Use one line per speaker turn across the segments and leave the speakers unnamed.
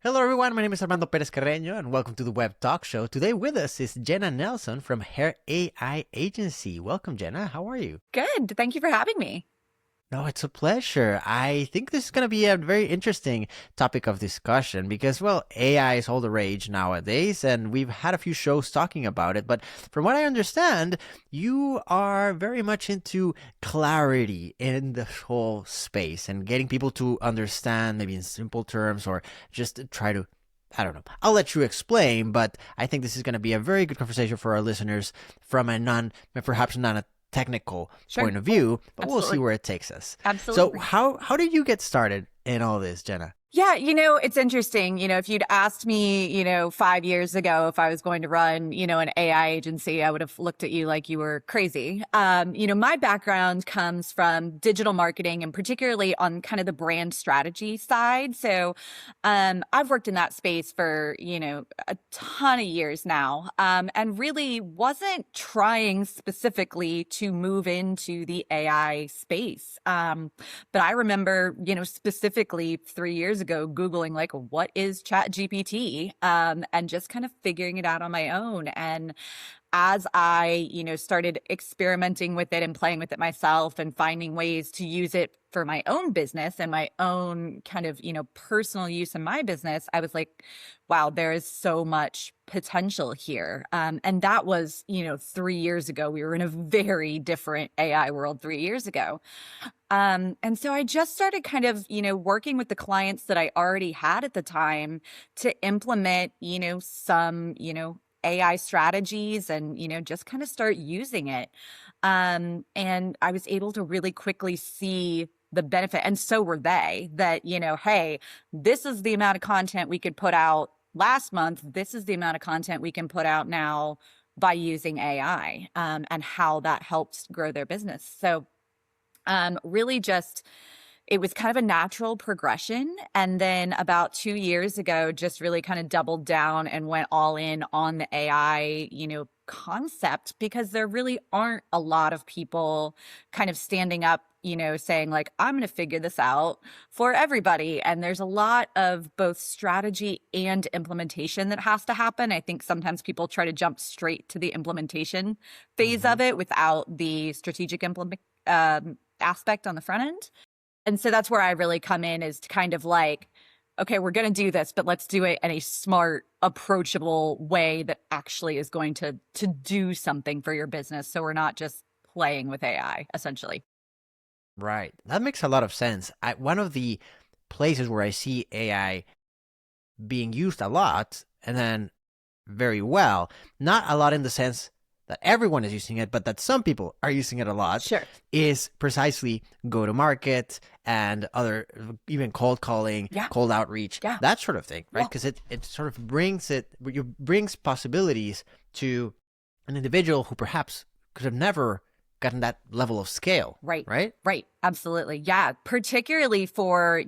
Hello everyone, my name is Armando Perez-Carreno and welcome to the Web Talk Show. Today with us is Jenna Nelson from Hair AI Agency. Welcome, Jenna. How are you?
Good. Thank you for having me.
No, it's a pleasure. I think this is going to be a very interesting topic of discussion because, well, AI is all the rage nowadays, and we've had a few shows talking about it. But from what I understand, you are very much into clarity in the whole space and getting people to understand, maybe in simple terms, or just try to I don't know. I'll let you explain, but I think this is going to be a very good conversation for our listeners from a perhaps not a technical
Sure.
point of view, but we'll see
Absolutely.
where it takes us. So
Absolutely.
how did you get started in all this, Jenna?
Yeah, it's interesting. If you'd asked me, 5 years ago if I was going to run, an AI agency, I would have looked at you like you were crazy. My background comes from digital marketing and particularly on kind of the brand strategy side. So, I've worked in that space for, a ton of years now, and really wasn't trying specifically to move into the AI space. But I remember, specifically 3 years ago, Googling like, what is Chat GPT? And just kind of figuring it out on my own. And as I, started experimenting with it and playing with it myself and finding ways to use it for my own business and my own kind of, personal use in my business, I was like, wow, there is so much potential here. And that was, 3 years ago. We were in a very different AI world 3 years ago. And so I just started kind of, working with the clients that I already had at the time to implement, some, AI strategies and, just kind of start using it. And I was able to really quickly see the benefit. And so were they that, hey, this is the amount of content we could put out last month. This is the amount of content we can put out now by using AI, and how that helps grow their business. So really just it was kind of a natural progression. And then about 2 years ago, just really kind of doubled down and went all in on the AI, concept, because there really aren't a lot of people kind of standing up, saying like, I'm going to figure this out for everybody. And there's a lot of both strategy and implementation that has to happen. I think sometimes people try to jump straight to the implementation phase
Hmm.
of it without the strategic aspect on the front end. And so that's where I really come in, is to kind of like, okay, we're going to do this, but let's do it in a smart, approachable way that actually is going to do something for your business. So we're not just playing with AI, essentially.
Right. That makes a lot of sense. One of the places where I see AI being used a lot and then very well, not a lot in the sense that everyone is using it, but that some people are using it a lot,
Sure.
is precisely go to market and other, even cold calling,
Yeah.
cold outreach,
Yeah.
that sort of thing, right?
Yeah.
Because it sort of brings possibilities to an individual who perhaps could have never gotten that level of scale,
Right.
right?
Right. Absolutely. Yeah. Particularly for,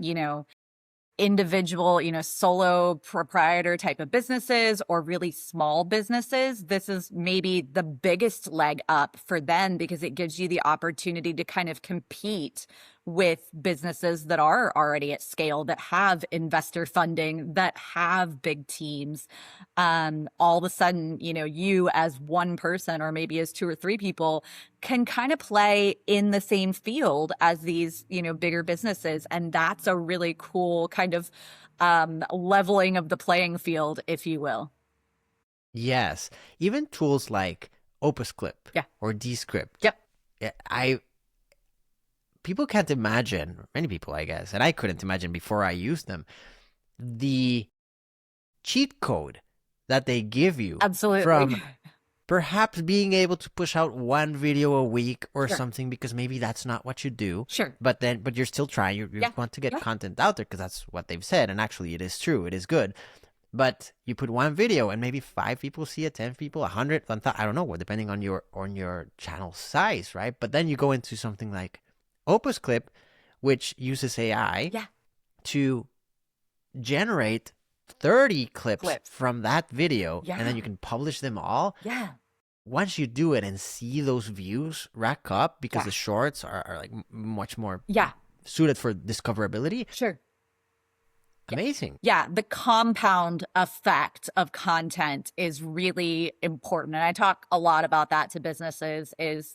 individual, solo proprietor type of businesses or really small businesses, this is maybe the biggest leg up for them, because it gives you the opportunity to kind of compete with businesses that are already at scale, that have investor funding, that have big teams. All of a sudden, you as one person or maybe as two or three people can kind of play in the same field as these, bigger businesses. And that's a really cool kind of leveling of the playing field, if you will.
Yes. Even tools like Opus Clip
Yeah.
or Descript.
Yep.
I people can't imagine, many people, I guess, and I couldn't imagine before I used them, the cheat code that they give you
Absolutely.
from perhaps being able to push out one video a week or
Sure.
something because maybe that's not what you do.
Sure.
But you're still trying. You
Yeah.
want to get
Yeah.
content out there because that's what they've said. And actually, it is true. It is good. But you put one video and maybe 5 people see it, 10 people, 100, I don't know, depending on your channel size, right? But then you go into something like Opus Clip, which uses AI
Yeah.
to generate 30 clips
Clips.
from that video, and
Yeah.
then you can publish them all.
Yeah.
Once you do it and see those views rack up, because
Yeah.
the shorts are like much more
Yeah.
suited for discoverability,
Sure.
Amazing.
Yeah, the compound effect of content is really important. And I talk a lot about that to businesses is,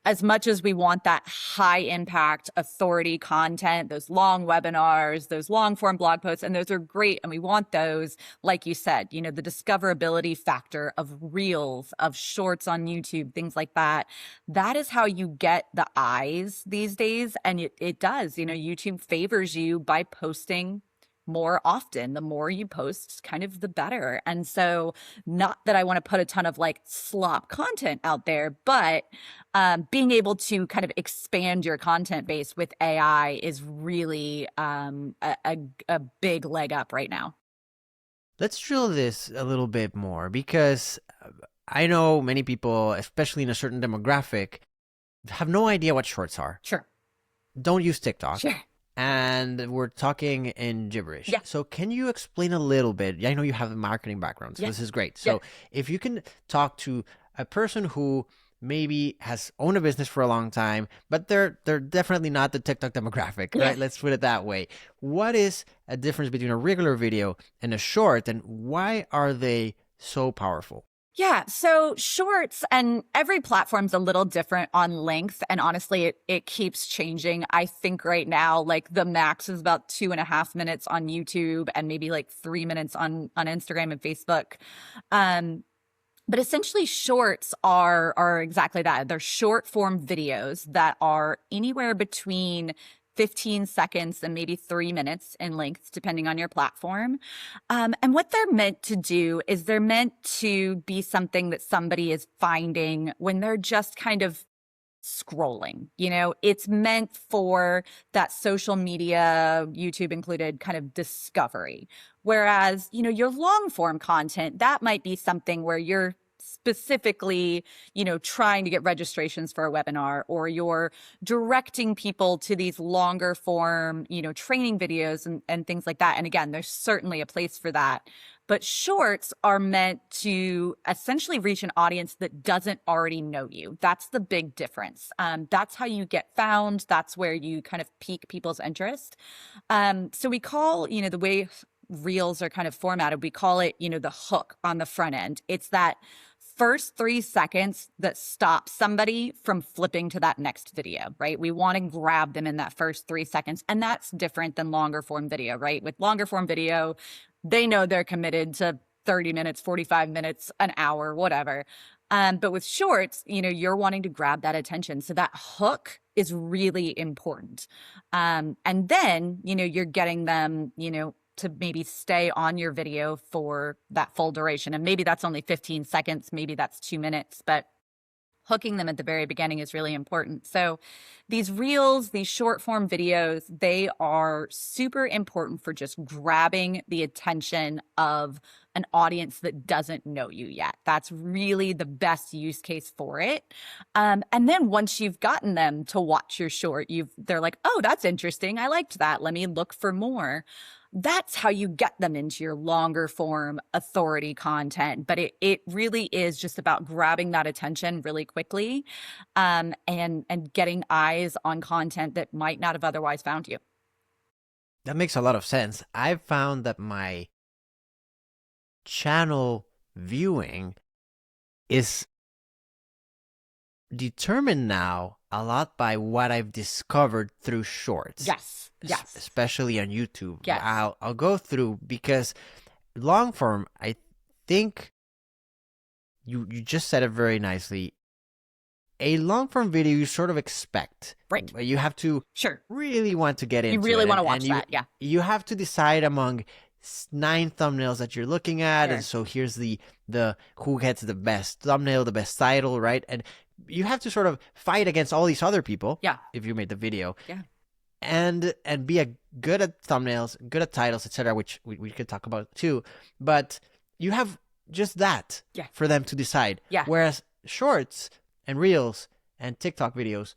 as much as we want that high impact authority content, those long webinars, those long form blog posts, and those are great. And we want those, like you said, the discoverability factor of reels, of shorts on YouTube, things like that. That is how you get the eyes these days. And it does, YouTube favors you by posting more often. The more you post, kind of the better. And so, not that I want to put a ton of like slop content out there, but being able to kind of expand your content base with AI is really a big leg up right now.
Let's drill this a little bit more because I know many people, especially in a certain demographic, have no idea what shorts are.
Sure.
Don't use TikTok.
Sure.
And we're talking in gibberish.
Yeah.
So can you explain a little bit? I know you have a marketing background, so
Yeah.
this is great. So if you can talk to a person who maybe has owned a business for a long time, but they're definitely not the TikTok demographic, right? Let's put it that way. What is a difference between a regular video and a short, and why are they so powerful?
Yeah. So shorts, and every platform's a little different on length. And honestly, it keeps changing. I think right now, like the max is about 2.5 minutes on YouTube and maybe like 3 minutes on Instagram and Facebook. But essentially shorts are exactly that. They're short form videos that are anywhere between 15 seconds and maybe 3 minutes in length, depending on your platform. And what they're meant to do is they're meant to be something that somebody is finding when they're just kind of scrolling. It's meant for that social media, YouTube included, kind of discovery. Whereas, your long form content, that might be something where you're specifically, trying to get registrations for a webinar, or you're directing people to these longer form, training videos and things like that. And again, there's certainly a place for that. But shorts are meant to essentially reach an audience that doesn't already know you. That's the big difference. That's how you get found. That's where you kind of pique people's interest. So we call, the way reels are kind of formatted, we call it, the hook on the front end. It's that first 3 seconds that stops somebody from flipping to that next video, right? We want to grab them in that first 3 seconds. And that's different than longer form video, right? With longer form video, they know they're committed to 30 minutes, 45 minutes, an hour, whatever. But with shorts, you're wanting to grab that attention. So that hook is really important. And then, you're getting them, to maybe stay on your video for that full duration. And maybe that's only 15 seconds, maybe that's 2 minutes, but hooking them at the very beginning is really important. So these reels, these short form videos, they are super important for just grabbing the attention of an audience that doesn't know you yet. That's really the best use case for it. And then once you've gotten them to watch your short, they're like, oh, that's interesting. I liked that. Let me look for more. That's how you get them into your longer form authority content. But it really is just about grabbing that attention really quickly, and getting eyes on content that might not have otherwise found you.
That makes a lot of sense. I've found that my channel viewing is determined now a lot by what I've discovered through shorts.
Yes.
Especially on YouTube.
Yes.
I'll go through, because long form, I think you just said it very nicely. A long form video you sort of expect.
Right.
You have to really want to get into it.
You really want to watch that, yeah.
You have to decide among 9 thumbnails that you're looking at, and so here's the who gets the best thumbnail, the best title, right? And you have to sort of fight against all these other people.
Yeah.
If you made the video.
Yeah.
And be good at thumbnails, good at titles, etc., which we could talk about too. But you have just that for them to decide.
Yeah.
Whereas shorts and reels and TikTok videos,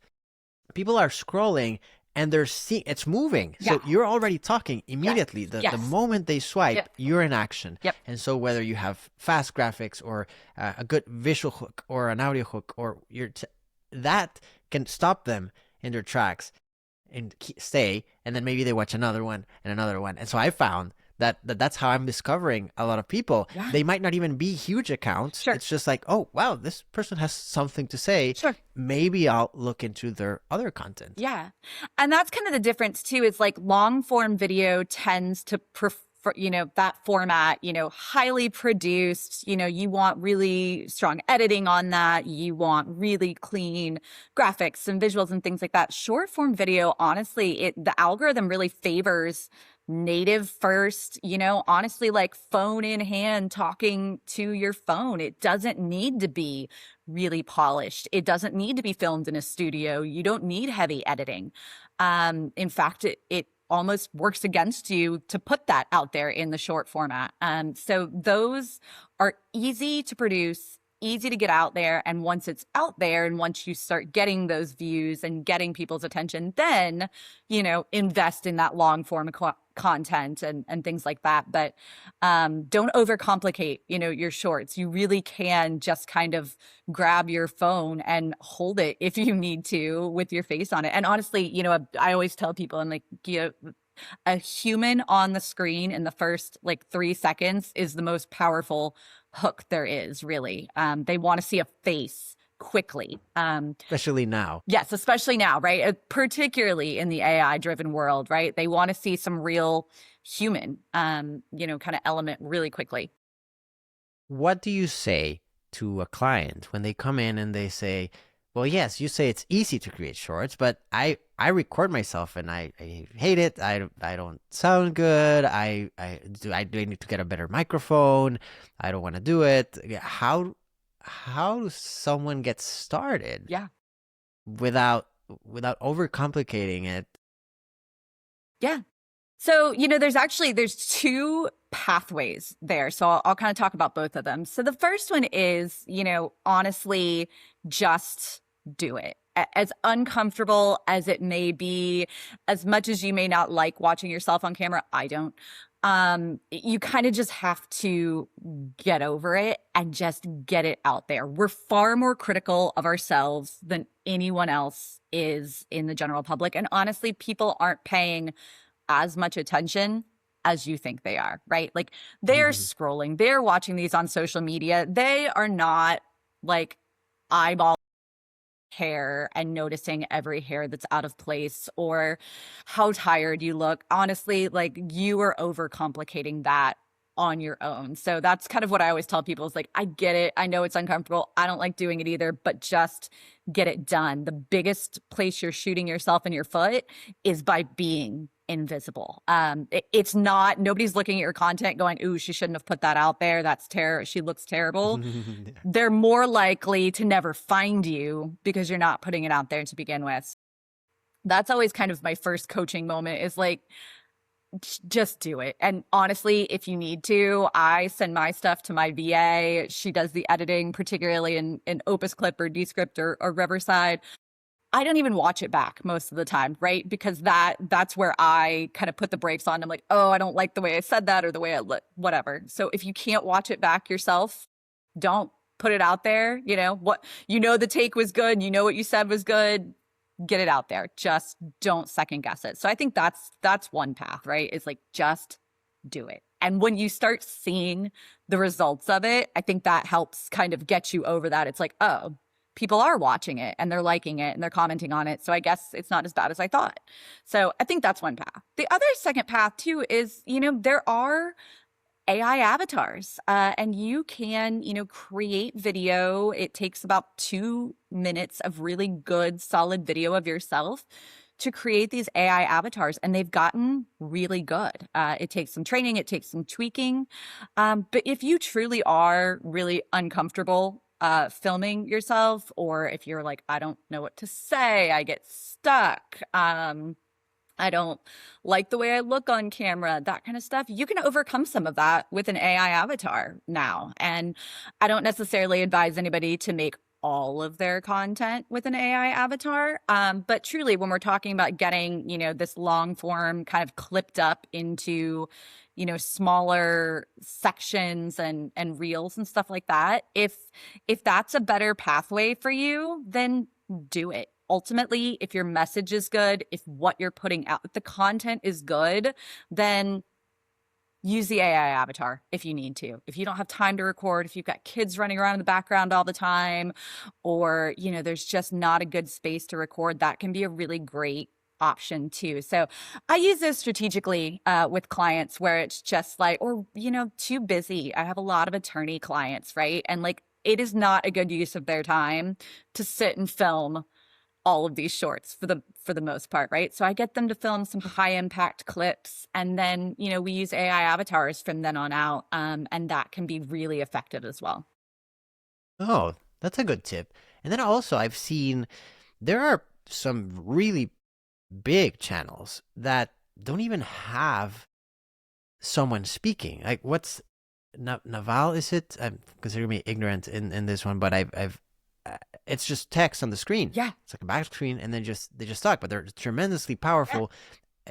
people are scrolling and they're seeing it's moving. So you're already talking immediately. The moment they swipe, you're in action.
Yep.
And so whether you have fast graphics or a good visual hook or an audio hook, or that can stop them in their tracks. and stay, and then maybe they watch another one and another one. And so I found that's how I'm discovering a lot of people.
Yeah,
They might not even be huge accounts.
sure,
It's just like, oh wow, this person has something to say.
sure.
Maybe I'll look into their other content.
Yeah. And that's kind of the difference too, is like long form video tends to prefer, that format, highly produced, you want really strong editing on that. You want really clean graphics and visuals and things like that. Short form video, honestly, the algorithm really favors native first, honestly, like phone in hand talking to your phone. It doesn't need to be really polished. It doesn't need to be filmed in a studio. You don't need heavy editing. In fact, it almost works against you to put that out there in the short format. So those are easy to produce, easy to get out there. And once it's out there and once you start getting those views and getting people's attention, then, invest in that long form content and things like that. But don't overcomplicate, your shorts. You really can just kind of grab your phone and hold it if you need to with your face on it. And honestly, I always tell people, I'm like, a human on the screen in the first like 3 seconds is the most powerful hook there is, really. They want to see a face quickly.
Especially now.
Yes, especially now, right? Particularly in the AI driven world, right? They want to see some real human, kind of element really quickly.
What do you say to a client when they come in and they say, well, yes, you say it's easy to create shorts, but I record myself and I hate it. I don't sound good. I do need to get a better microphone. I don't want to do it. How does someone get started?
Yeah.
Without overcomplicating it?
Yeah. So, there's 2 pathways there. So I'll kind of talk about both of them. So the first one is, honestly, just do it. As uncomfortable as it may be, as much as you may not like watching yourself on camera, I don't. You kind of just have to get over it and just get it out there. We're far more critical of ourselves than anyone else is in the general public. And honestly, people aren't paying as much attention as you think they are, right? Like they're scrolling, they're watching these on social media. They are not like eyeball hair and noticing every hair that's out of place or how tired you look. Honestly, like you are overcomplicating that on your own. So that's kind of what I always tell people is like, I get it. I know it's uncomfortable. I don't like doing it either, but just get it done. The biggest place you're shooting yourself in your foot is by being invisible. It's not, nobody's looking at your content going, ooh, she shouldn't have put that out there. That's she looks terrible. They're more likely to never find you because you're not putting it out there to begin with. That's always kind of my first coaching moment is like, just do it. And honestly, if you need to, I send my stuff to my VA. She does the editing, particularly in Opus Clip or Descript or Riverside. I don't even watch it back most of the time, right? Because that's where I kind of put the brakes on. I'm like, oh, I don't like the way I said that or the way I look, whatever. So if you can't watch it back yourself, don't put it out there. The take was good. You know what you said was good. Get it out there. Just don't second guess it. So I think that's one path, right? It's like, just do it. And when you start seeing the results of it, I think that helps kind of get you over that. It's like, oh, people are watching it and they're liking it and they're commenting on it. So I guess it's not as bad as I thought. So I think that's one path. The other second path too is, there are AI avatars, and you can, create video. It takes about 2 minutes of really good, solid video of yourself to create these AI avatars, and they've gotten really good. It takes some training, it takes some tweaking. But if you truly are really uncomfortable filming yourself, or if you're like, I don't know what to say, I get stuck, I don't like the way I look on camera, that kind of stuff. You can overcome some of that with an AI avatar now. And I don't necessarily advise anybody to make all of their content with an AI avatar. But truly, when we're talking about getting, this long form kind of clipped up into, smaller sections and reels and stuff like that, if that's a better pathway for you, then do it. ultimately, if your message is good, if what you're putting out, if the content is good, then use the AI avatar if you need to. If you don't have time to record, if you've got kids running around in the background all the time, or, there's just not a good space to record, that can be a really great option too. So I use those strategically with clients where it's just like, or, too busy. I have a lot of attorney clients, right? And like, it is not a good use of their time to sit and film all of these shorts for the most part, right? So I get them to film some high impact clips, and then we use AI avatars from then on out, and that can be really effective as well.
Oh, that's a good tip. And then also, I've seen there are some really big channels that don't even have someone speaking. Like, what's Naval? Is it? I'm considering me ignorant in this one, but I've it's just text on the screen.
Yeah.
It's like a back screen, and then they just talk, but they're tremendously
Yeah.
powerful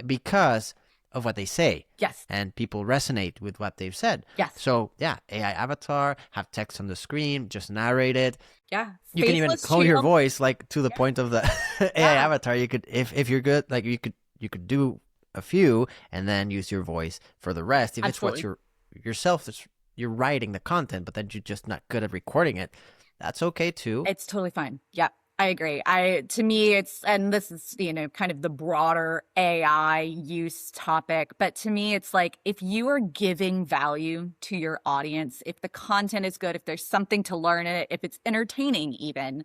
because of what they say.
Yes.
And people resonate with what they've said.
Yes.
So yeah, AI avatar, have text on the screen, just narrate it.
Yeah.
You can even
Faceless
clone your
shield.
voice like to the
Yeah.
point of the AI
Yeah.
avatar. You could, if you're good, like you could do a few and then use your voice for the rest. If it's what
Absolutely.
yourself that's you're writing the content, but then you're just not good at recording it, that's okay too.
It's totally fine. Yeah, I agree. To me, and this is, kind of the broader AI use topic, but to me, it's like, if you are giving value to your audience, if the content is good, if there's something to learn in it, if it's entertaining even,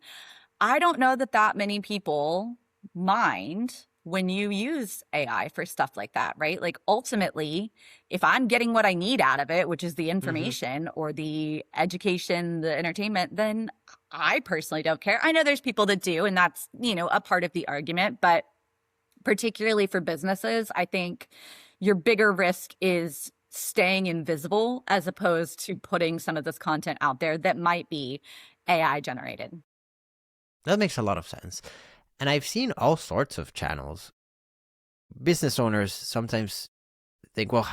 I don't know that many people mind when you use AI for stuff like that, right? Like, ultimately, if I'm getting what I need out of it, which is the
Mm-hmm.
information or the education, the entertainment, then I personally don't care. I know there's people that do, and that's, a part of the argument, but particularly for businesses, I think your bigger risk is staying invisible as opposed to putting some of this content out there that might be AI generated.
That makes a lot of sense. And I've seen all sorts of channels. Business owners sometimes think, well,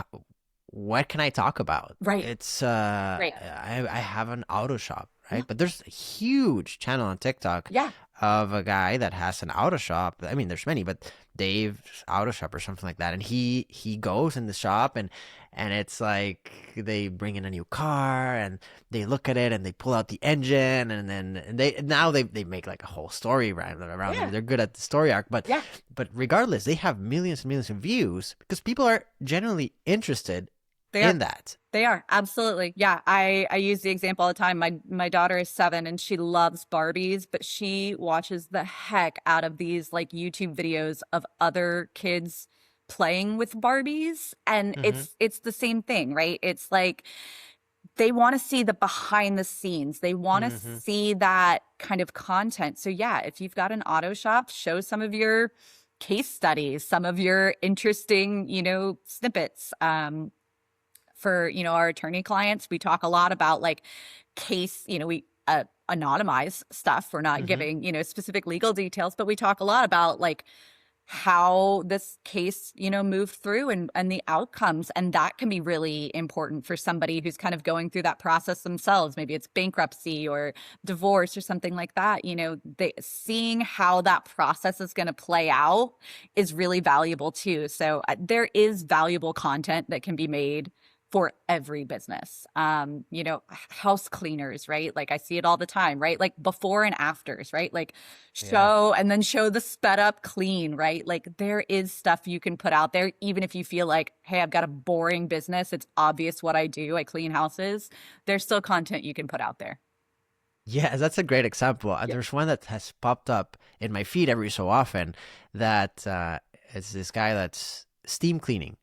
what can I talk about?
Right.
It's
Right.
I have an auto shop,
Yeah.
right? But there's a huge channel on TikTok
Yeah.
of a guy that has an auto shop. I mean, there's many, but Dave's auto shop or something like that. And he goes in the shop and it's like they bring in a new car and they look at it and they pull out the engine and then they make like a whole story around
Yeah.
it. They're good at the story arc,
Yeah.
but regardless, they have millions and millions of views because people are genuinely interested
They are.
in that.
They are. Absolutely. Yeah. I use the example all the time. My daughter is 7 and she loves Barbies, but she watches the heck out of these like YouTube videos of other kids playing with Barbies. And
Mm-hmm.
it's the same thing, right? It's like they want to see the behind the scenes. They want to
Mm-hmm.
see that kind of content. So yeah, if you've got an auto shop, show some of your case studies, some of your interesting, snippets. For our attorney clients, we talk a lot about like case, we anonymize stuff. We're not
Mm-hmm.
giving specific legal details, but we talk a lot about like how this case moved through and the outcomes, and that can be really important for somebody who's kind of going through that process themselves. Maybe it's bankruptcy or divorce or something like that. They seeing how that process is going to play out is really valuable too. So there is valuable content that can be made for every business. House cleaners, right? Like I see it all the time, right? Like before and afters, right? Like
Yeah.
show the sped up clean, right? Like there is stuff you can put out there, even if you feel like, hey, I've got a boring business. It's obvious what I do. I clean houses. There's still content you can put out there.
Yeah, that's a great example.
Yeah.
There's one that has popped up in my feed every so often that it's this guy that's steam cleaning.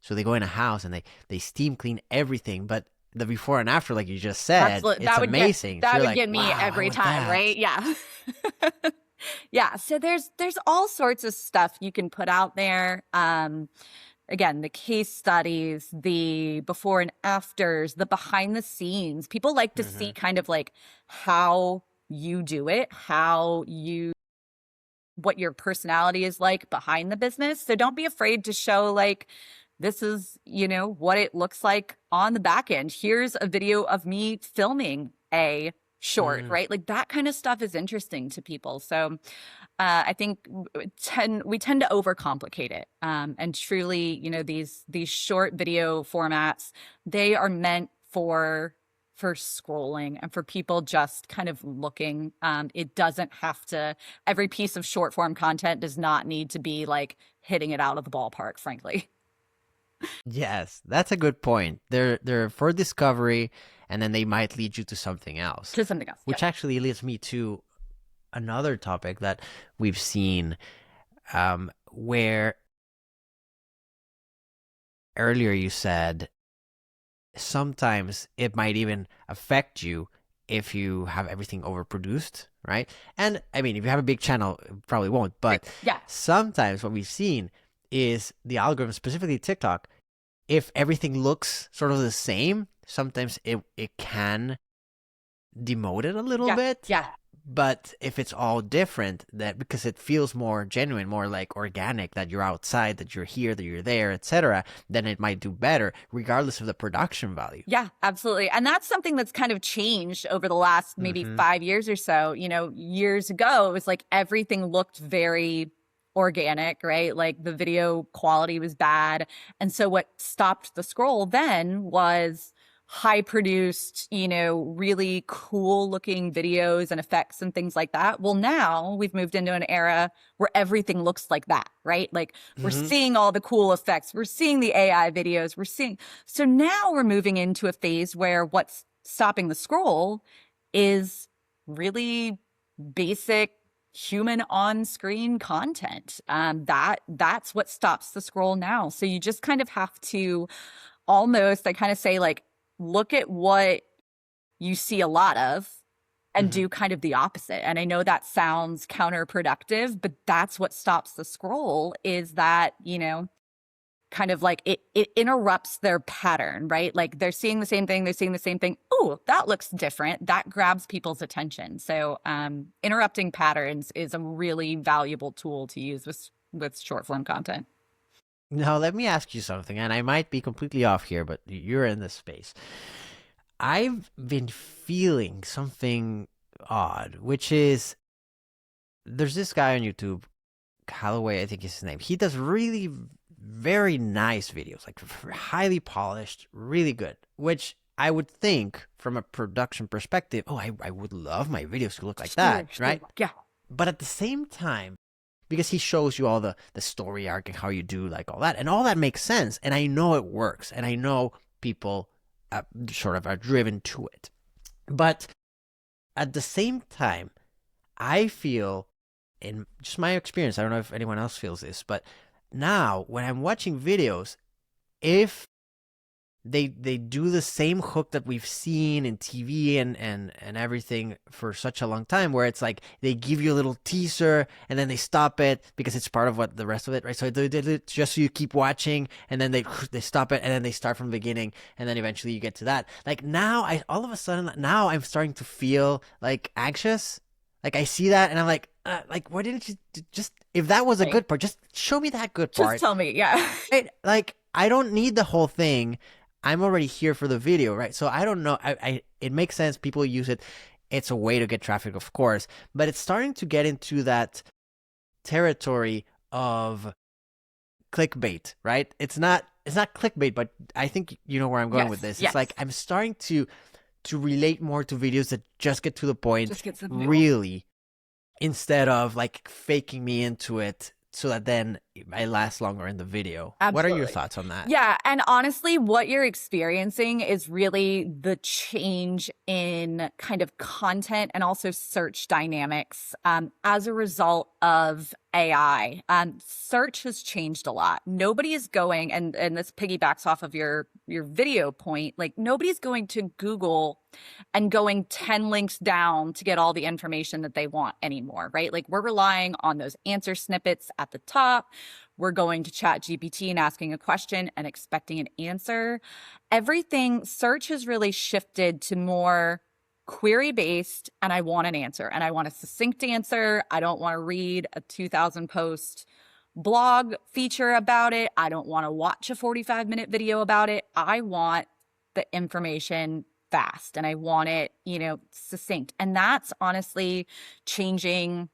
So they go in a house and they steam clean everything, but the before and after, like you just said,
Absolutely.
it's amazing. So
That
you're
would
like,
get me
wow, I
every
want
time,
that.
right? Yeah. Yeah. So there's all sorts of stuff you can put out there. Again, the case studies, the before and afters, the behind the scenes. People like to see
Hmm.
kind of like how you do it, what your personality is like behind the business. So don't be afraid to show like, this is, what it looks like on the back end. Here's a video of me filming a short,
Mm.
right? Like that kind of stuff is interesting to people. So I think we tend to overcomplicate it. And truly, these short video formats, they are meant for scrolling and for people just kind of looking. It doesn't have to, every piece of short form content does not need to be like hitting it out of the ballpark, frankly.
Yes, that's a good point. They're for discovery, and then they might lead you to something else,
To something else. Yeah.
which actually leads me to another topic that we've seen, where earlier you said sometimes it might even affect you if you have everything overproduced, right? And I mean, if you have a big channel, it probably won't. But
Yeah.
sometimes what we've seen is the algorithm, specifically TikTok, if everything looks sort of the same, sometimes it can demote it a little
Yeah.
bit.
Yeah.
But if it's all different, that because it feels more genuine, more like organic, that you're outside, that you're here, that you're there, etc., then it might do better, regardless of the production value.
Yeah, absolutely. And that's something that's kind of changed over the last maybe
Mm-hmm.
5 years or so. Years ago, it was like everything looked very organic, right? Like the video quality was bad. And so what stopped the scroll then was high produced, really cool looking videos and effects and things like that. Well, now we've moved into an era where everything looks like that, right? Like we're
Mm-hmm.
seeing all the cool effects. We're seeing the AI videos. So now we're moving into a phase where what's stopping the scroll is really basic human on-screen content. That's what stops the scroll now. So you just kind of have to almost, I kind of say like, look at what you see a lot of and
Mm-hmm.
do kind of the opposite. And I know that sounds counterproductive, but that's what stops the scroll is that, kind of like it interrupts their pattern, right? Like they're seeing the same thing, they're seeing the same thing. Oh, that looks different. That grabs people's attention. So interrupting patterns is a really valuable tool to use with short form content.
Now, let me ask you something, and I might be completely off here, but you're in this space. I've been feeling something odd, which is there's this guy on YouTube, Calloway, I think is his name. He does really very nice videos, like highly polished, really good, which I would think from a production perspective, oh, I would love my videos to look like that, right?
Yeah.
But at the same time, because he shows you all the story arc and how you do like all that, and all that makes sense, and I know it works, and I know people sort of are driven to it. But at the same time, I feel, in just my experience, I don't know if anyone else feels this, but now when I'm watching videos, if they do the same hook that we've seen in TV and everything for such a long time, where it's like they give you a little teaser and then they stop it because it's part of what the rest of it, right? So they did it just so you keep watching, and then they stop it and then they start from the beginning, and then eventually you get to that. Like now, all of a sudden now I'm starting to feel like anxious. Like I see that and I'm like, why didn't you just, if that was a good part, just show me that good part.
Just tell me, yeah.
Right? Like I don't need the whole thing. I'm already here for the video, right? So I don't know. It makes sense. People use it. It's a way to get traffic, of course, but it's starting to get into that territory of clickbait, right? It's not clickbait, but I think you know where I'm going with this. It's like I'm starting to relate more to videos that just get to the point,
Just get to the
really, instead of like faking me into it so that then I last longer in the video.
Absolutely.
What are your thoughts on that?
Yeah. And honestly, what you're experiencing is really the change in kind of content and also search dynamics as a result of AI. Search has changed a lot. Nobody is going, and this piggybacks off of your video point, like nobody's going to Google and going 10 links down to get all the information that they want anymore, right? Like we're relying on those answer snippets at the top. We're going to ChatGPT and asking a question and expecting an answer. Everything, search has really shifted to more query based, and I want an answer, and I want a succinct answer. I don't want to read a 2,000 post blog feature about it. I don't want to watch a 45-minute video about it. I want the information fast and I want it, succinct. And that's honestly changing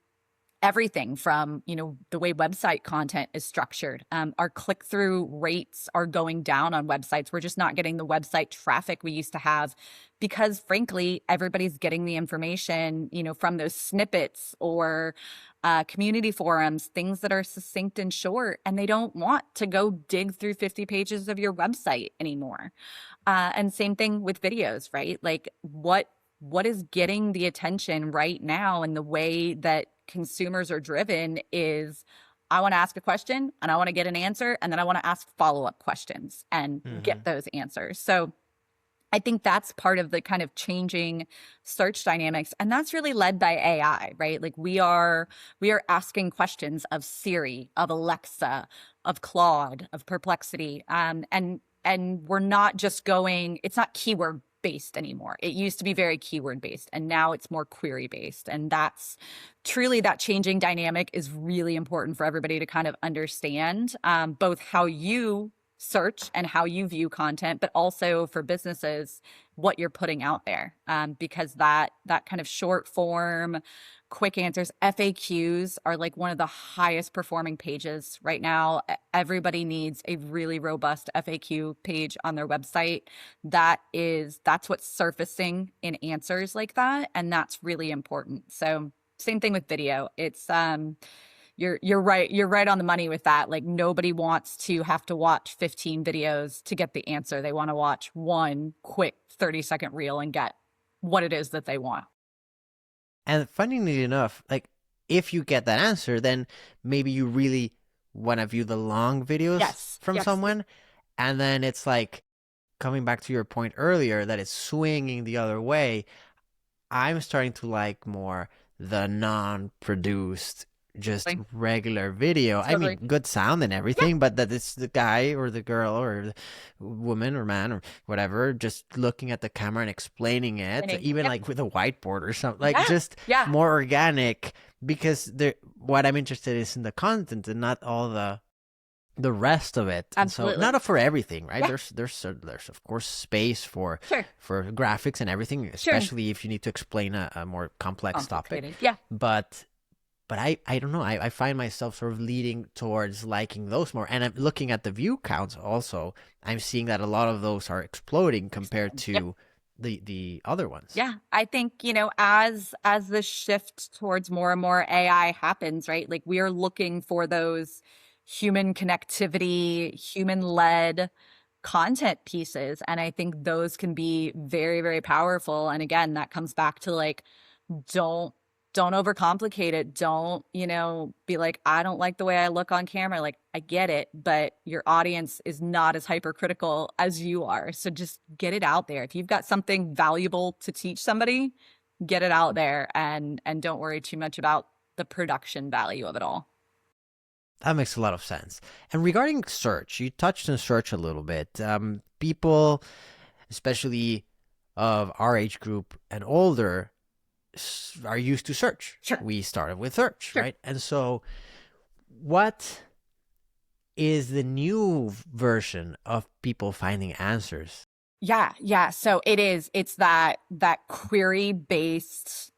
everything from, the way website content is structured. Our click-through rates are going down on websites. We're just not getting the website traffic we used to have because frankly, everybody's getting the information, from those snippets or community forums, things that are succinct and short, and they don't want to go dig through 50 pages of your website anymore. And same thing with videos, right? Like what is getting the attention right now and the way that consumers are driven is I want to ask a question and I want to get an answer, and then I want to ask follow-up questions and get those answers. So I think that's part of the kind of changing search dynamics. And that's really led by AI, right? Like we are asking questions of Siri, of Alexa, of Claude, of Perplexity. And we're not just going, it's not keyword based anymore. It used to be very keyword based and now it's more query based. And that's truly, that changing dynamic is really important for everybody to kind of understand, both how you search and how you view content, but also for businesses, what you're putting out there. Because that kind of short form, quick answers, FAQs are like one of the highest performing pages right now. Everybody needs a really robust FAQ page on their website. That's what's surfacing in answers like that. And that's really important. So same thing with video. It's, you're right. You're right on the money with that. Like nobody wants to have to watch 15 videos to get the answer. They want to watch one quick 30-second reel and get what it is that they want.
And funnily enough, like if you get that answer, then maybe you really want to view the long videos from someone. And then it's like coming back to your point earlier that it's swinging the other way. I'm starting to like more the non-produced, just regular video.
Totally.
I mean, good sound and everything, but that it's the guy or the girl or the woman or man or whatever just looking at the camera and explaining it, even like with a whiteboard or something, like just more organic, because what I'm interested in is in the content and not all the rest of it.
Absolutely.
And so not for everything, right? There's of course space for graphics and everything, especially if you need to explain a more complex topic. But I don't know. I find myself sort of leading towards liking those more. And I'm looking at the view counts also. I'm seeing that a lot of those are exploding compared to the other ones.
Yeah. I think, as the shift towards more and more AI happens, right? Like we are looking for those human connectivity, human-led content pieces. And I think those can be very, very powerful. And again, that comes back to like, don't overcomplicate it. Don't, be like, I don't like the way I look on camera. Like, I get it, but your audience is not as hypercritical as you are. So just get it out there. If you've got something valuable to teach somebody, get it out there and don't worry too much about the production value of it all.
That makes a lot of sense. And regarding search, you touched on search a little bit. People, especially of our age group and older, are used to search. We started with search, right? And so what is the new version of people finding answers?
Yeah. So it's that query based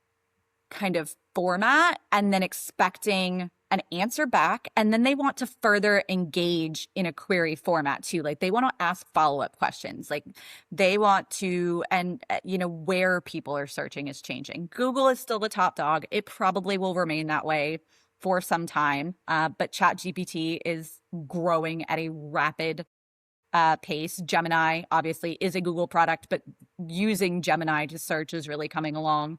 kind of format, and then expecting an answer back. And then they want to further engage in a query format too. Like they want to ask follow-up questions. Like they want to, and where people are searching is changing. Google is still the top dog. It probably will remain that way for some time. But ChatGPT is growing at a rapid pace. Gemini obviously is a Google product, but using Gemini to search is really coming along.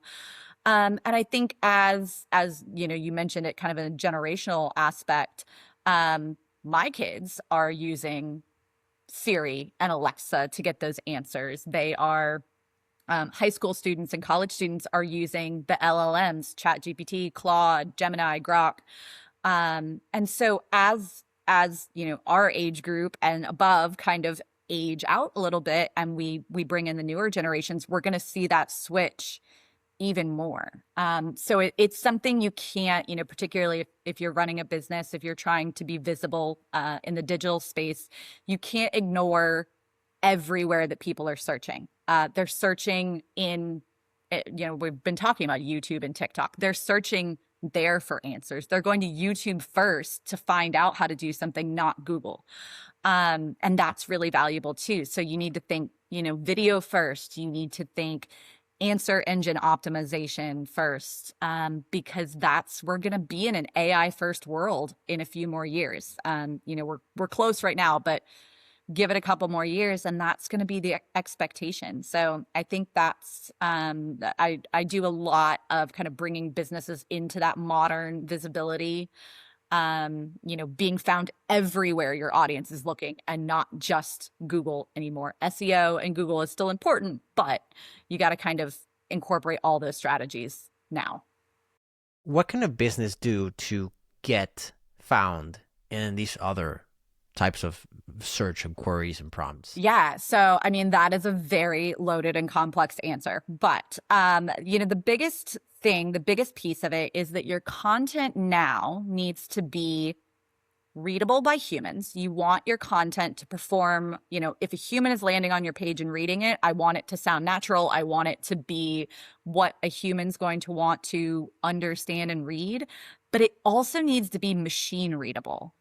And I think as you mentioned it kind of in a generational aspect, my kids are using Siri and Alexa to get those answers. They are high school students and college students are using the LLMs, ChatGPT, Claude, Gemini, Grok. And so as our age group and above kind of age out a little bit and we bring in the newer generations, we're going to see that switch even more. So it's something you can't, particularly if you're running a business, if you're trying to be visible in the digital space, you can't ignore everywhere that people are searching. They're searching in, we've been talking about YouTube and TikTok. They're searching there for answers. They're going to YouTube first to find out how to do something, not Google. And that's really valuable too. So you need to think, video first. You need to think answer engine optimization first, because we're going to be in an AI first world in a few more years. We're close right now, but give it a couple more years and that's going to be the expectation. So I think that's, I do a lot of kind of bringing businesses into that modern visibility, being found everywhere your audience is looking and not just Google anymore. SEO and Google is still important, but you got to kind of incorporate all those strategies now.
What can a business do to get found in these other types of search queries and prompts?
Yeah. So, I mean, that is a very loaded and complex answer. But, the biggest thing, the biggest piece of it is that your content now needs to be readable by humans. You want your content to perform, if a human is landing on your page and reading it, I want it to sound natural. I want it to be what a human's going to want to understand and read. But it also needs to be machine readable.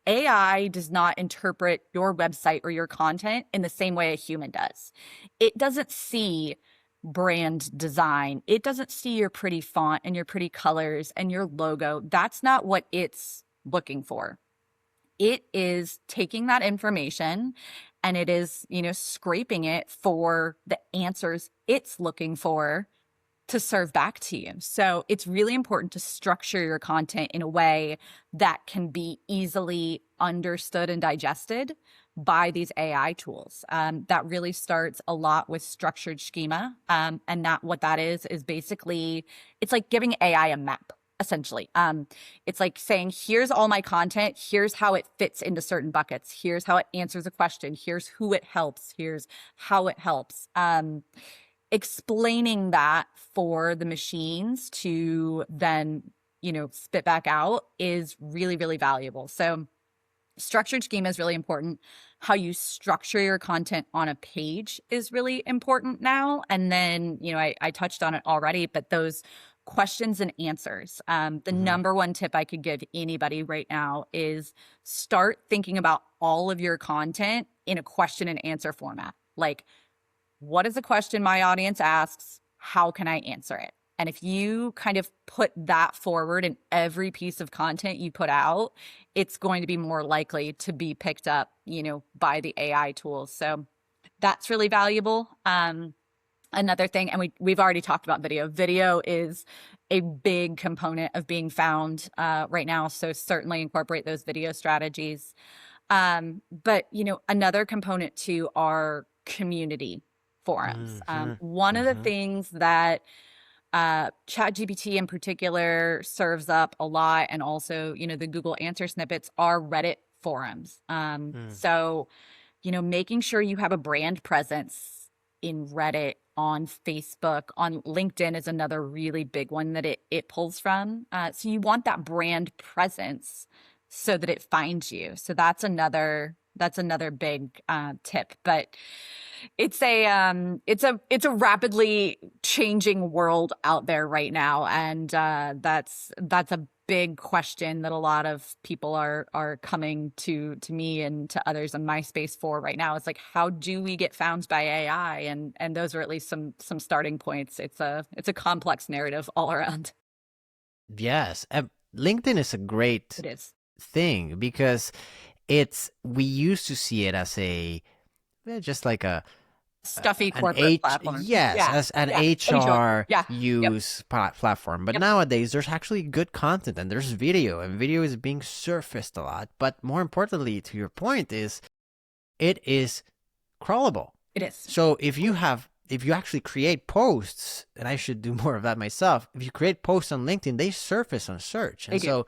AI does not interpret your website or your content in the same way a human does. It doesn't see brand design. It doesn't see your pretty font and your pretty colors and your logo. That's not what it's looking for. It is taking that information and it is, scraping it for the answers it's looking for to serve back to you. So it's really important to structure your content in a way that can be easily understood and digested by these AI tools. That really starts a lot with structured schema. And what that is basically, it's like giving AI a map, essentially. It's like saying, here's all my content. Here's how it fits into certain buckets. Here's how it answers a question. Here's who it helps. Here's how it helps. Explaining that for the machines to then, spit back out is really, really valuable. So structured schema is really important. How you structure your content on a page is really important now. And then, I touched on it already, but those questions and answers. The number one tip I could give anybody right now is start thinking about all of your content in a question and answer format. Like, what is the question my audience asks? How can I answer it? And if you kind of put that forward in every piece of content you put out, it's going to be more likely to be picked up, by the AI tools. So that's really valuable. Another thing, and we've already talked about video. Video is a big component of being found right now. So certainly incorporate those video strategies. But, another component too are community forums. One of the things that ChatGPT in particular serves up a lot, and also, the Google answer snippets, are Reddit forums. So, making sure you have a brand presence in Reddit, on Facebook, on LinkedIn is another really big one that it pulls from. So you want that brand presence so that it finds you. So that's another big tip. But it's a rapidly changing world out there right now, and that's a big question that a lot of people are coming to me and to others in my space for right now. It's like, how do we get found by AI? And those are at least some starting points. It's a complex narrative all around.
Yes, LinkedIn is a great
It is.
thing because we used to see it as just like a
stuffy corporate platform.
Yes, as an HR use platform. But
Yep.
nowadays, there's actually good content and there's video, and video is being surfaced a lot. But more importantly, to your point, it is crawlable.
It is.
So if you actually create posts, and I should do more of that myself, if you create posts on LinkedIn, they surface on search. And so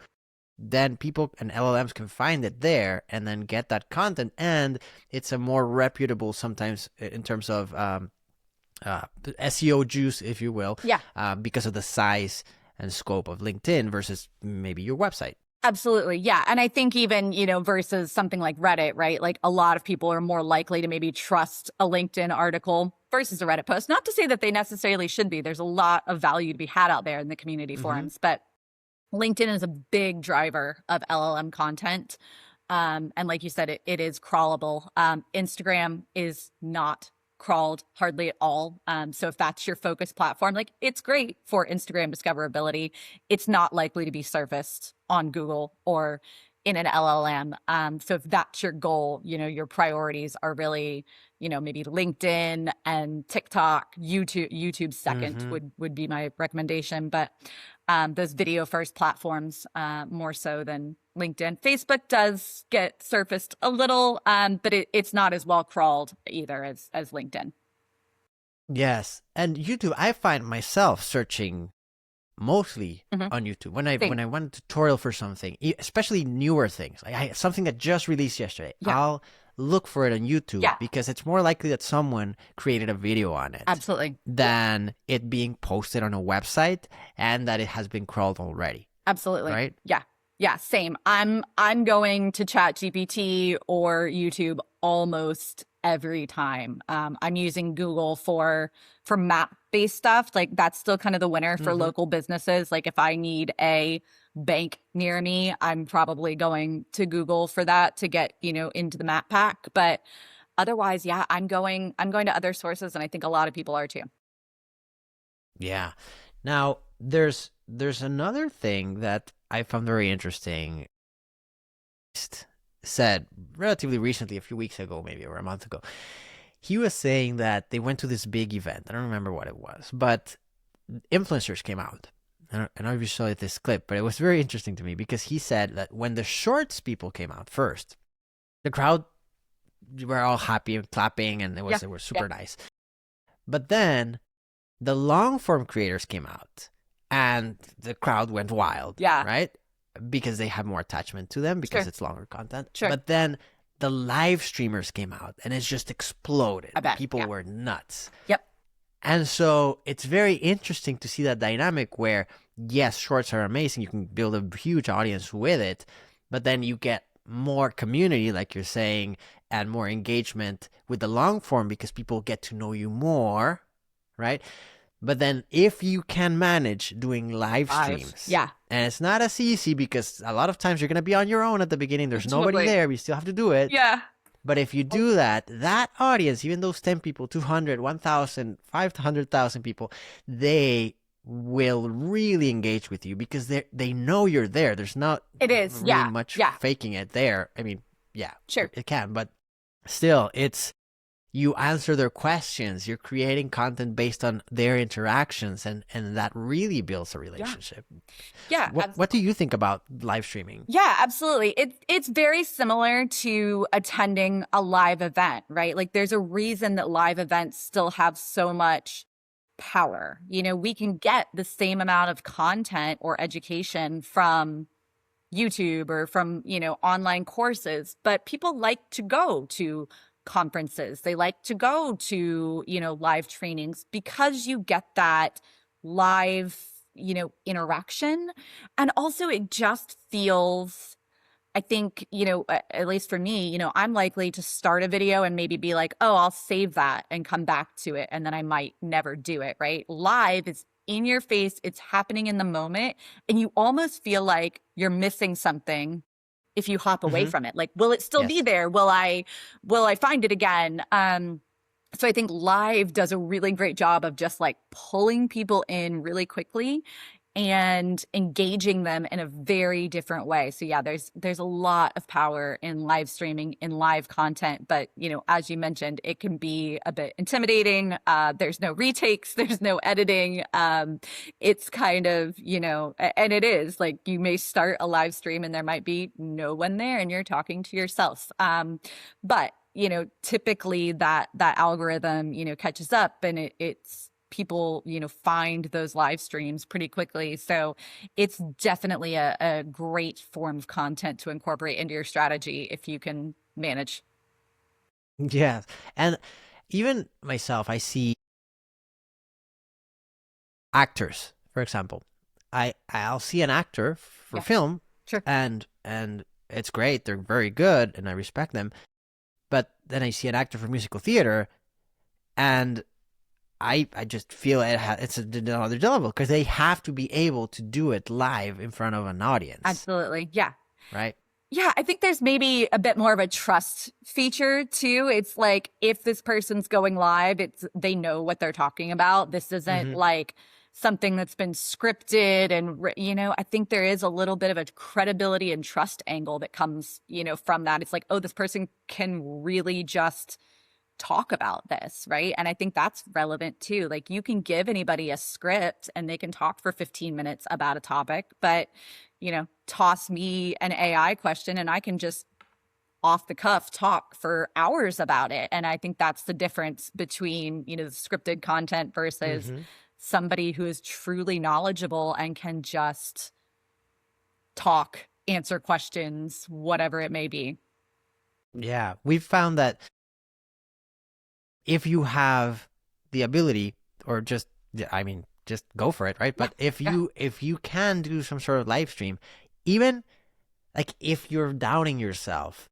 then people and LLMs can find it there and then get that content. And it's a more reputable, sometimes in terms of SEO juice, if you will, because of the size and scope of LinkedIn versus maybe your website.
Absolutely. Yeah. And I think even, versus something like Reddit, right? Like a lot of people are more likely to maybe trust a LinkedIn article versus a Reddit post. Not to say that they necessarily should be. There's a lot of value to be had out there in the community
Mm-hmm.
forums, but LinkedIn is a big driver of LLM content. And like you said, it is crawlable. Instagram is not crawled hardly at all. So if that's your focus platform, like it's great for Instagram discoverability. It's not likely to be surfaced on Google or in an LLM. So if that's your goal, your priorities are really, maybe LinkedIn and TikTok, YouTube second
Mm-hmm.
would be my recommendation. But those video first platforms more so than LinkedIn. Facebook does get surfaced a little, but it's not as well crawled either as LinkedIn.
Yes, and YouTube, I find myself searching mostly
Mm-hmm.
on YouTube when I
Same.
want a tutorial for something, especially newer things, like something that just released yesterday.
Yeah.
I'll look for it on YouTube
Yeah.
because it's more likely that someone created a video on it
Absolutely.
than it being posted on a website and that it has been crawled already,
Absolutely.
right?
Yeah. Yeah, same. I'm going to ChatGPT or YouTube almost every time. I'm using Google for map-based stuff. Like that's still kind of the winner for
Mm-hmm.
local businesses. Like if I need a bank near me, I'm probably going to Google for that to get, into the map pack. But otherwise, yeah, I'm going to other sources, and I think a lot of people are too.
Yeah. Now, there's another thing that I found very interesting. Said relatively recently, a few weeks ago, maybe, or a month ago. He was saying that they went to this big event. I don't remember what it was, but influencers came out. I don't know if you saw this clip, but it was very interesting to me because he said that when the shorts people came out first, the crowd were all happy and clapping, and
Yeah.
it was
Yeah.
super nice. But then the long form creators came out, and the crowd went wild.
Yeah.
Right? Because they have more attachment to them because
Sure.
it's longer content.
Sure.
But then the live streamers came out and it's just exploded.
I bet.
People
Yeah.
were nuts.
Yep.
And so it's very interesting to see that dynamic where, yes, shorts are amazing. You can build a huge audience with it, but then you get more community, like you're saying, and more engagement with the long form because people get to know you more, right? But then if you can manage doing live streams,
Yeah.
and it's not as easy because a lot of times you're going to be on your own at the beginning. There's nobody
Totally.
there. You still have to do it.
Yeah.
But if you do that, that audience, even those 10 people, 200, 1,000, 500,000 people, they will really engage with you because they know you're there. There's not
It is.
really
Yeah.
much
Yeah.
faking it there. I mean, yeah,
Sure.
it can, but still, you answer their questions. You're creating content based on their interactions, and that really builds a relationship.
Yeah.
What do you think about live streaming?
Yeah, absolutely. It's very similar to attending a live event, right? Like there's a reason that live events still have so much power. We can get the same amount of content or education from YouTube or from, online courses, but people like to go to conferences. They like to go to, live trainings because you get that live, interaction. And also it just feels, I think, at least for me, I'm likely to start a video and maybe be like, oh, I'll save that and come back to it. And then I might never do it, right? Live is in your face. It's happening in the moment. And you almost feel like you're missing something if you hop away
Mm-hmm.
from it. Like, will it still be
Yes.
there? Will I find it again? So I think live does a really great job of just like pulling people in really quickly and engaging them in a very different way. So yeah, there's a lot of power in live streaming, in live content, but as you mentioned, it can be a bit intimidating. There's no retakes, there's no editing. It's kind of, and it is like you may start a live stream and there might be no one there and you're talking to yourself. But typically that algorithm, catches up and it's people, find those live streams pretty quickly. So it's definitely a great form of content to incorporate into your strategy if you can manage.
Yes. And even myself, I see actors, for example. I'll see an actor for
Yeah.
film
Sure.
and it's great. They're very good, and I respect them. But then I see an actor for musical theater, and I just feel it's another level because they have to be able to do it live in front of an audience,
Absolutely. Yeah.
right?
Yeah, I think there's maybe a bit more of a trust feature too. It's like if this person's going live, they know what they're talking about. This isn't
Mm-hmm.
like something that's been scripted and I think there is a little bit of a credibility and trust angle that comes, from that. It's like, oh, this person can really just talk about this, right? And I think that's relevant too. Like you can give anybody a script and they can talk for 15 minutes about a topic, but toss me an AI question and I can just off the cuff talk for hours about it. And I think that's the difference between, the scripted content versus
Mm-hmm.
somebody who is truly knowledgeable and can just talk, answer questions, whatever it may be.
Yeah, we've found that if you have the ability, or just, I mean, just go for it, right?
Yeah.
But if
Yeah.
you can do some sort of live stream, even like if you're doubting yourself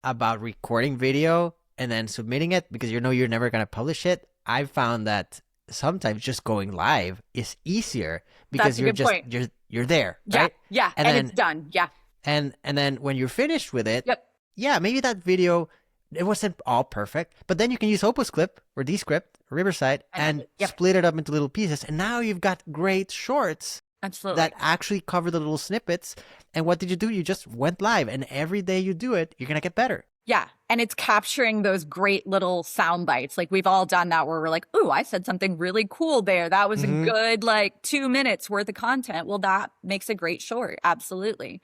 about recording video and then submitting it because you know you're never gonna publish it, I've found that sometimes just going live is easier because
That's a
you're
good
just
point.
you're there,
Yeah.
right?
Yeah.
And
And it's
then
done. Yeah.
and then when you're finished with it,
Yep.
yeah, maybe that video it wasn't all perfect, but then you can use Opus Clip or Descript or Riverside
And
and
edit. Yep.
split it up into little pieces, and now you've got great shorts that
Absolutely.
actually cover the little snippets. And what did you do? You just went live, and every day you do it, you're gonna get better.
Yeah. And it's capturing those great little sound bites. Like we've all done that where we're like, ooh, I said something really cool there. That was a
Mm-hmm.
good 2 minutes worth of content. Well, that makes a great short. Absolutely.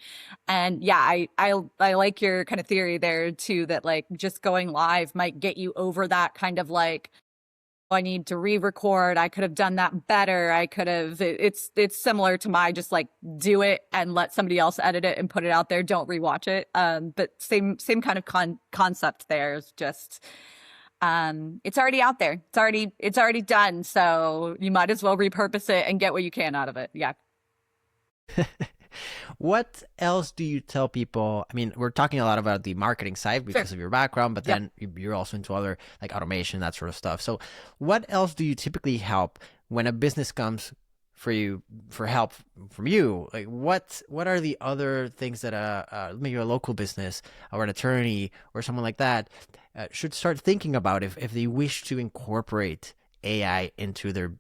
And yeah, I like your kind of theory there too, that just going live might get you over that kind of I need to re-record. I could have done that better. I could have. It's similar to my just do it and let somebody else edit it and put it out there. Don't rewatch it. But same kind of concept there. Is just it's already out there. It's already done. So you might as well repurpose it and get what you can out of it. Yeah.
What else do you tell people? I mean, we're talking a lot about the marketing side
Sure.
because of your background, but
Yep.
then you're also into other like automation, that sort of stuff. So, what else do you typically help when a business comes for you for help from you? Like, what are the other things that maybe a local business or an attorney or someone like that should start thinking about if they wish to incorporate AI into their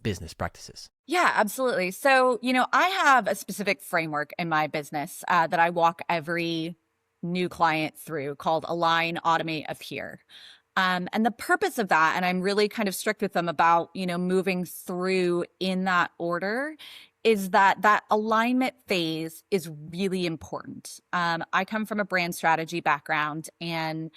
business practices?
Yeah, absolutely. So, I have a specific framework in my business that I walk every new client through called Align, Automate, Appear. And the purpose of that, and I'm really kind of strict with them about, moving through in that order, is that alignment phase is really important. I come from a brand strategy background, and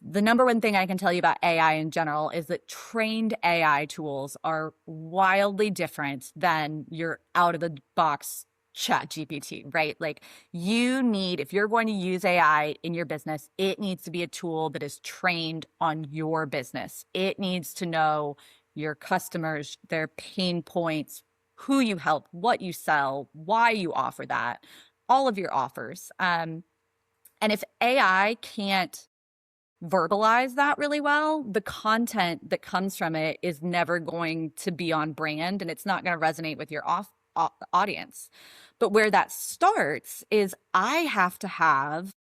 the number one thing I can tell you about AI in general is that trained AI tools are wildly different than your out of the box chat GPT, right? Like if you're going to use AI in your business, it needs to be a tool that is trained on your business. It needs to know your customers, their pain points, who you help, what you sell, why you offer that, all of your offers. And if AI can't verbalize that really well, the content that comes from it is never going to be on brand and it's not going to resonate with your audience. But where that starts is I have to have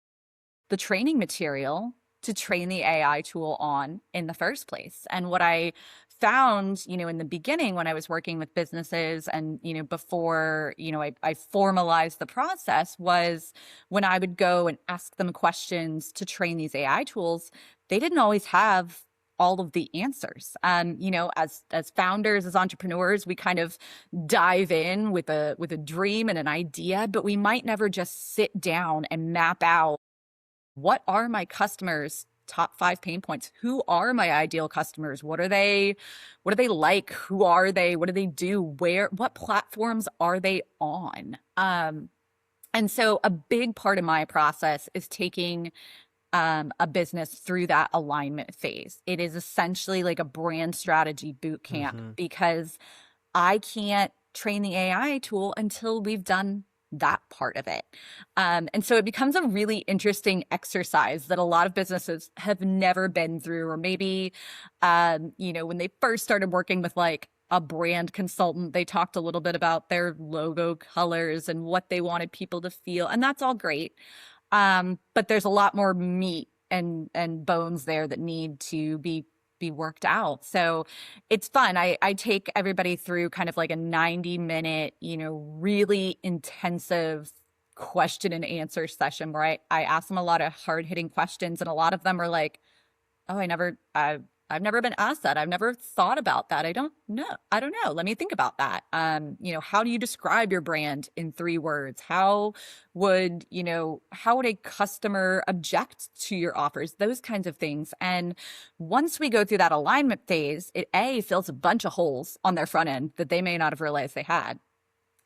the training material to train the AI tool on in the first place. And what I found, in the beginning when I was working with businesses and, before, I formalized the process was when I would go and ask them questions to train these AI tools, they didn't always have all of the answers. As founders, as entrepreneurs, we kind of dive in with a dream and an idea, but we might never just sit down and map out what are my customers' top 5 pain points? Who are my ideal customers? What are they like? Who are they? What do they do? What platforms are they on? And so a big part of my process is taking a business through that alignment phase. It is essentially like a brand strategy boot camp
Mm-hmm.
because I can't train the AI tool until we've done that part of it. And so it becomes a really interesting exercise that a lot of businesses have never been through, or maybe, when they first started working with like a brand consultant, they talked a little bit about their logo colors and what they wanted people to feel. And that's all great. But there's a lot more meat and bones there that need to be worked out. So it's fun. I take everybody through kind of like a 90-minute, really intensive question and answer session where I ask them a lot of hard hitting questions, and a lot of them are like, oh, I've never been asked that. I've never thought about that. I don't know. I don't know. Let me think about that. How do you describe your brand in 3 words? How would a customer object to your offers? Those kinds of things. And once we go through that alignment phase, it fills a bunch of holes on their front end that they may not have realized they had.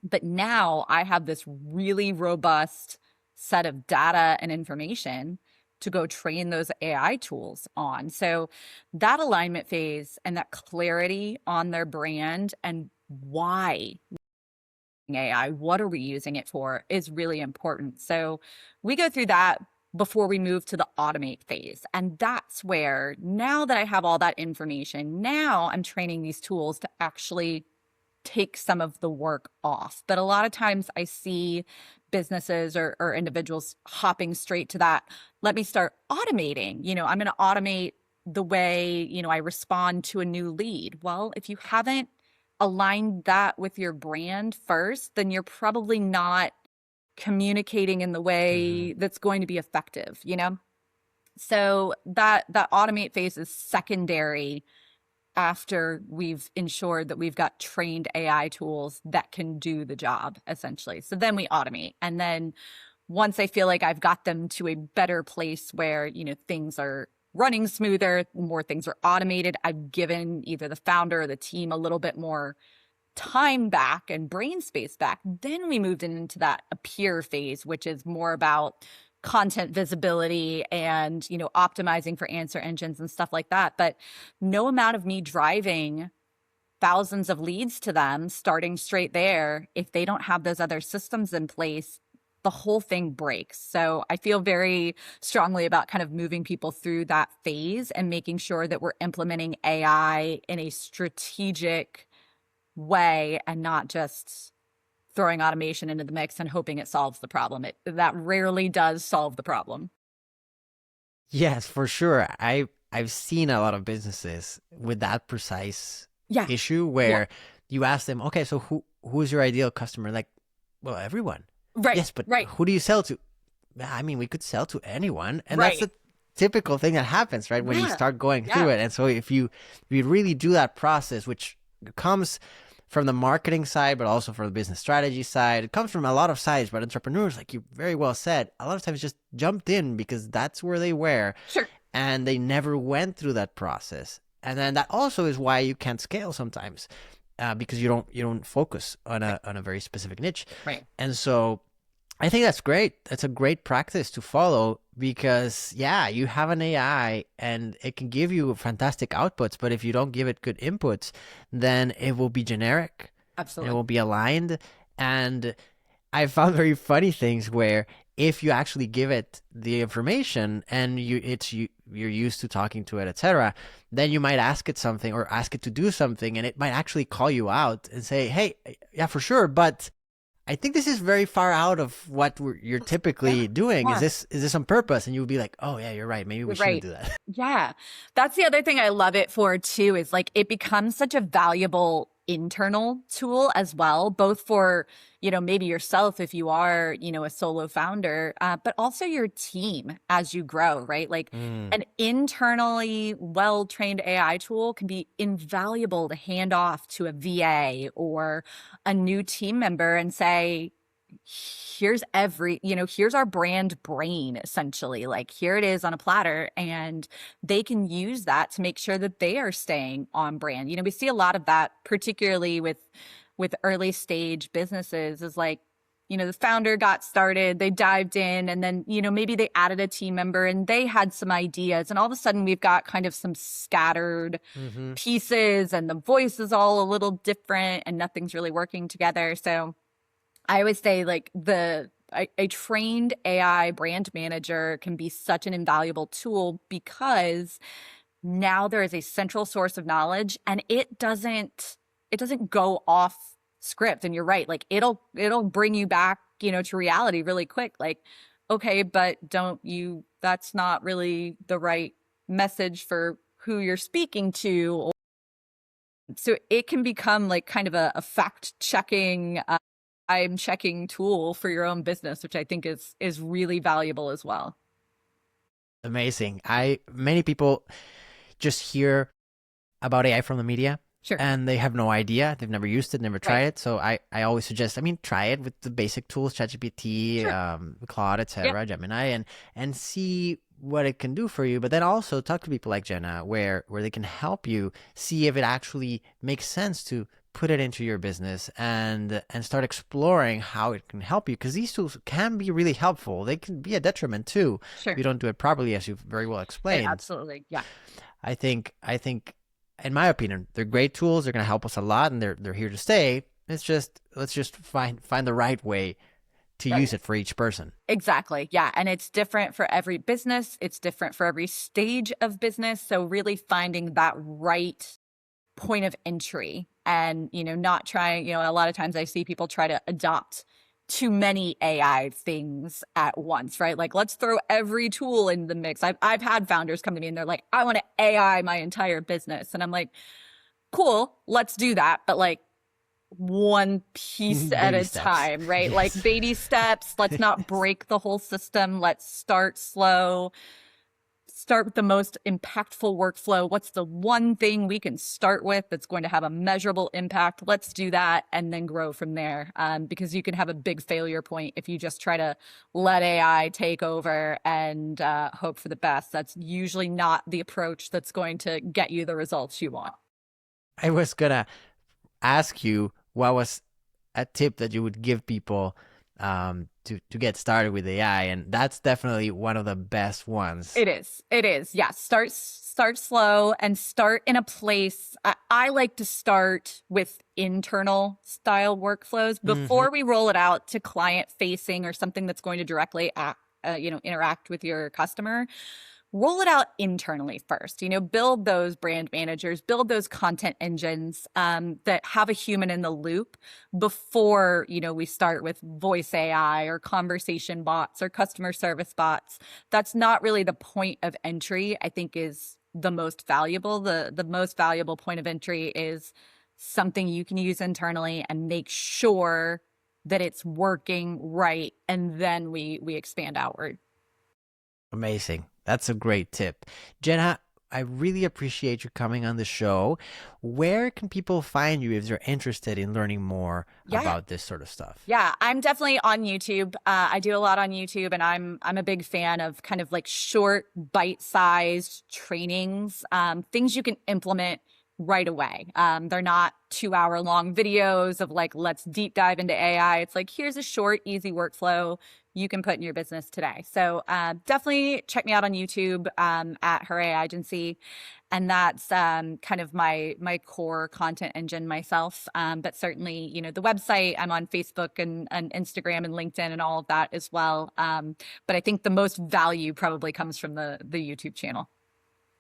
But now I have this really robust set of data and information to go train those AI tools on. So that alignment phase and that clarity on their brand and why AI, what are we using it for, is really important. So we go through that before we move to the automate phase. And that's where, now that I have all that information, now I'm training these tools to actually take some of the work off. But a lot of times I see businesses or individuals hopping straight to that. Let me start automating. I'm going to automate the way, I respond to a new lead. Well, if you haven't aligned that with your brand first, then you're probably not communicating in the way that's going to be effective, So that automate phase is secondary after we've ensured that we've got trained AI tools that can do the job, essentially. So then we automate. And then once I feel like I've got them to a better place where, things are running smoother, more things are automated, I've given either the founder or the team a little bit more time back and brain space back. Then we moved into that appear phase, which is more about content visibility and, optimizing for answer engines and stuff like that. But no amount of me driving thousands of leads to them, starting straight there, if they don't have those other systems in place, the whole thing breaks. So I feel very strongly about kind of moving people through that phase and making sure that we're implementing AI in a strategic way and not just throwing automation into the mix and hoping it solves the problem. That rarely does solve the problem.
Yes, for sure. I've seen a lot of businesses with that precise issue where you ask them, okay, so who's your ideal customer? Like, well, everyone.
Right.
Yes, but who do you sell to? I mean, we could sell to anyone. And
right.
That's the typical thing that happens, right? When you start going through it. And so if you really do that process, which comes from the marketing side, but also from the business strategy side. It comes from a lot of sides, but entrepreneurs, like you very well said, a lot of times just jumped in because that's where they were.
Sure.
And they never went through that process. And then that also is why you can't scale sometimes, because you don't focus on a very specific niche.
Right.
And so I think that's great. That's a great practice to follow because, you have an AI and it can give you fantastic outputs, but if you don't give it good inputs, then it will be generic.
Absolutely.
It will be aligned. And I found very funny things where if you actually give it the information and you're used to talking to it, etc., then you might ask it something or ask it to do something, and it might actually call you out and say, hey, yeah, for sure, but I think this is very far out of what you're typically doing. Yeah. Is this on purpose? And you would be like, oh yeah, you're right. Maybe we shouldn't do that.
Yeah. That's the other thing I love it for too, is like it becomes such a valuable internal tool as well, both for, maybe yourself if you are, a solo founder, but also your team as you grow, right? Like an internally well-trained AI tool can be invaluable to hand off to a VA or a new team member and say, here's here's our brand brain, essentially. Like, here it is on a platter, and they can use that to make sure that they are staying on brand. We see a lot of that, particularly with early stage businesses, is like, the founder got started, they dived in, and then, maybe they added a team member and they had some ideas, and all of a sudden we've got kind of some scattered pieces and the voice is all a little different and nothing's really working together. So I always say like a trained AI brand manager can be such an invaluable tool because now there is a central source of knowledge and it doesn't go off script. And you're right, like it'll bring you back, to reality really quick. Like, okay, but don't you that's not really the right message for who you're speaking to. So it can become like kind of a fact checking, I'm checking tool for your own business, which I think is really valuable as well.
Amazing. I Many people just hear about AI from the media
Sure.
and they have no idea. They've never used it, never
Right.
tried it. So I always suggest, try it with the basic tools, ChatGPT,
Sure.
Claude,
Yeah.
etc., Gemini, and see what it can do for you. But then also talk to people like Jenna, where they can help you see if it actually makes sense to put it into your business and start exploring how it can help you, because these tools can be really helpful. They can be a detriment too if
Sure.
you don't do it properly, as you've very well explained.
Absolutely. Yeah.
I think, in my opinion, they're great tools. They're going to help us a lot, and they're here to stay. It's just let's just find the right way to
Right.
use it for each person.
Exactly. Yeah. And it's different for every business. It's different for every stage of business. So really finding that right point of entry and, not trying, a lot of times I see people try to adopt too many AI things at once, right? Like, let's throw every tool in the mix. I've had founders come to me and they're like, I want to AI my entire business. And I'm like, cool, let's do that. But like, one piece at
Baby
a
steps.
time, right? Like
Yes.
baby steps. Let's not
Yes.
break the whole system. Let's start slow, start with the most impactful workflow. What's the one thing we can start with that's going to have a measurable impact? Let's do that and then grow from there. Because you can have a big failure point if you just try to let AI take over and hope for the best. That's usually not the approach that's going to get you the results you want.
I was gonna ask you what was a tip that you would give people to get started with AI, and that's definitely one of the best ones.
It is. It is. Yeah. Start slow and start in a place. I like to start with internal style workflows
Hmm.
before we roll it out to client facing or something that's going to directly interact with your customer. Roll it out internally first, build those brand managers, build those content engines that have a human in the loop before, we start with voice AI or conversation bots or customer service bots. That's not really the point of entry, I think, is the most valuable. The most valuable point of entry is something you can use internally and make sure that it's working right. And then we expand outward.
Amazing. That's a great tip. Jenna, I really appreciate you coming on the show. Where can people find you if they're interested in learning more
Yeah.
about this sort of stuff?
Yeah, I'm definitely on YouTube. I do a lot on YouTube, and I'm a big fan of kind of like short, bite-sized trainings, things you can implement right away. They're not 2 hour long videos of like, let's deep dive into AI. It's like, here's a short, easy workflow you can put in your business today. So definitely check me out on YouTube at Her AI Agency, and that's kind of my core content engine myself. But certainly, the website, I'm on Facebook and Instagram and LinkedIn and all of that as well. But I think the most value probably comes from the YouTube channel.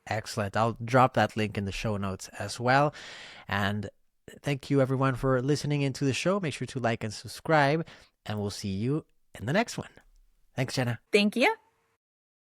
Excellent. I'll drop that link in the show notes as well. And thank you, everyone, for listening into the show. Make sure to like and subscribe, and we'll see you in the next one. Thanks, Jenna.
Thank you.